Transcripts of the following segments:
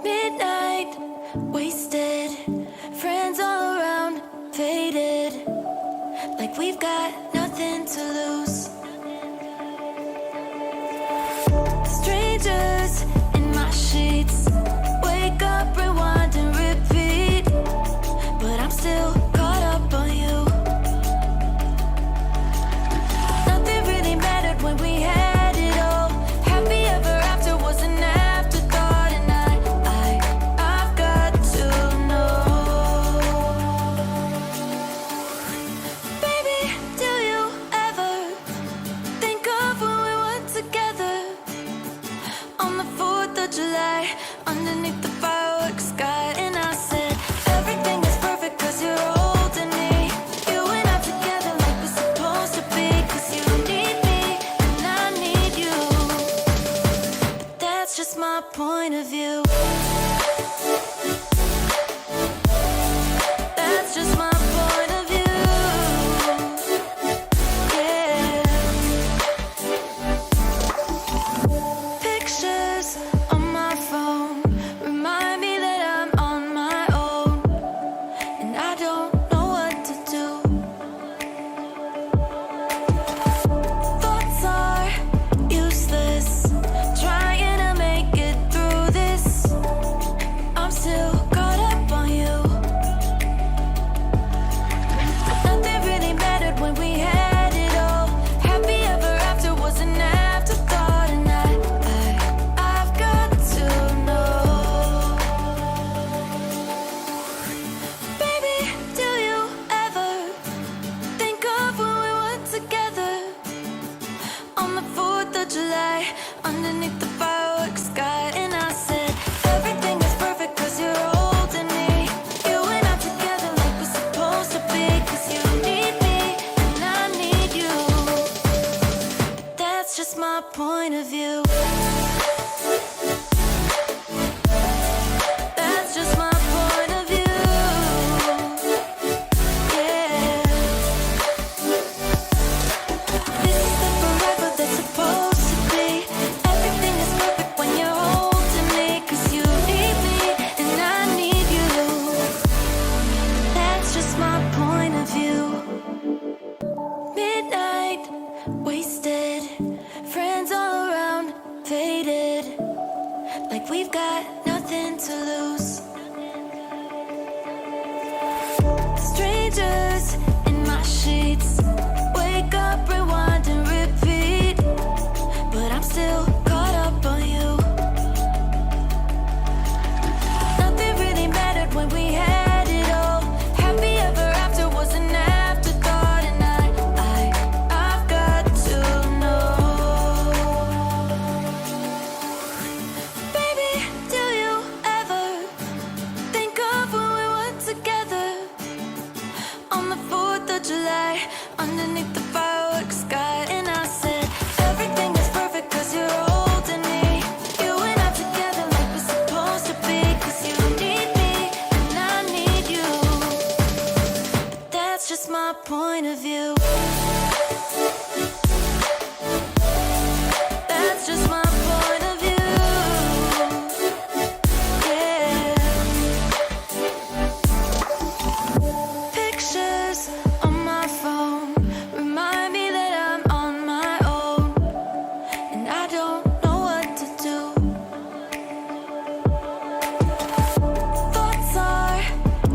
Midnight, wasted, friends all around, faded, like we've got nothing to lose. Strangers in my sheets, wake up, rewind and repeat, but I'm still caught up on you. Nothing really mattered when we had it all. Happy ever after was an afterthought, and I've got to know. Baby, do you ever think of when we were together on the 4th of July, underneath the fireworks sky? And I said, everything is perfect cause you're holding me. You and I together like we're supposed to be, cause you need me and I need you. But that's just my point of view. That's just my point of view. Yeah. Pictures on my phone remind me that I'm on my own, and I don't know what to do. Thoughts are useless, trying to make it through this. I'm still caught up on you. Nothing really mattered when we had it all. Happy ever after was an afterthought, and I've got to know. Baby, do you ever think of when we were together on the 4th of July, underneath the fireworks sky? And I said, everything is perfect cause you're holding me. You and I together like we're supposed to be, cause you need me and I need you. That's just my point of view. That's just my point of view. Yeah. This is the forever that's supposed to be. Everything is perfect when you're holding me, cause you need me and I need you. That's just my point of view. Midnight, wasted, friends all around, faded, like we've got nothing to lose. Strangers in my sheets, wake up, rewind and repeat, but I'm still caught up on you. Nothing really mattered when we had it all. Happy ever after was an afterthought, and I've got to know. Baby, do you ever think of when we were together on the 4th of July, underneath the fireworks sky? And I said, everything is perfect cause you're holding me. You and I together like we're supposed to be, cause you need me and I need you. But that's just my point of view. That's just my point of view. Yeah. Pictures on my phone remind me that I'm on my own, and I don't know what to do. Thoughts are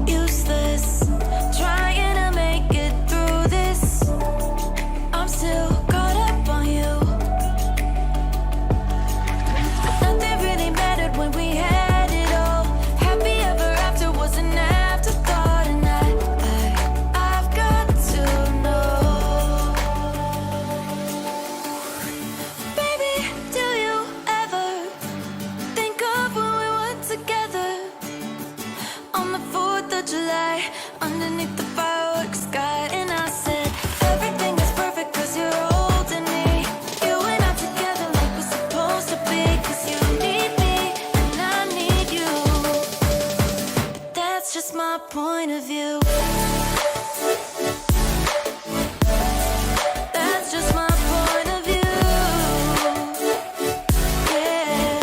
useless, trying to make it through this. I'm still caught up on you. Nothing really mattered when we had it all. Happy ever after was an afterthought, and I've got to know. Baby, do you ever think of when we were together on the 4th of July, underneath the fireworks sky? And I said, everything is perfect cause you're holding me. You and I together like we're supposed to be, cause you need me and I need you. That's just my point of view. That's just my point of view. Yeah.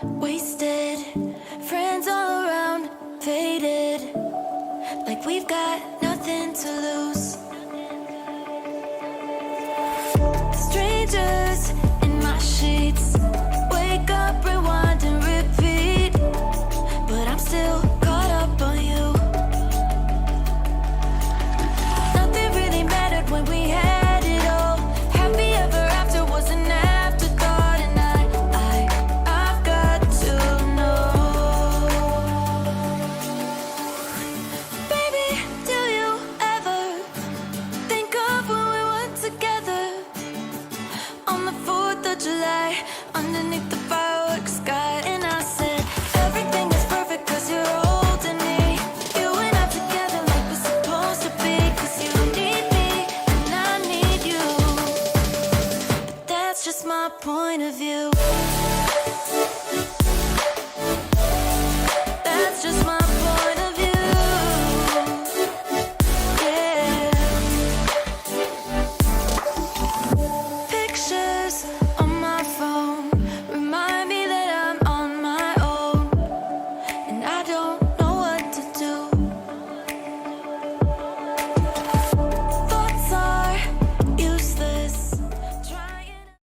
wasted. Friends all around, faded. Like we've got nothing to lose. Strangers in my sheets. Wake up, rewind and repeat. But I'm still caught up on you. Nothing really mattered when we had it all. Happy ever after was an afterthought. And I've got to know. Baby, do you ever think of when we were together? On the 4th of July, underneath the fireworks sky. And I said, everything is perfect cause you're holding me. You and I together like we're supposed to be. Cause you need me and I need you. But that's just my point of view.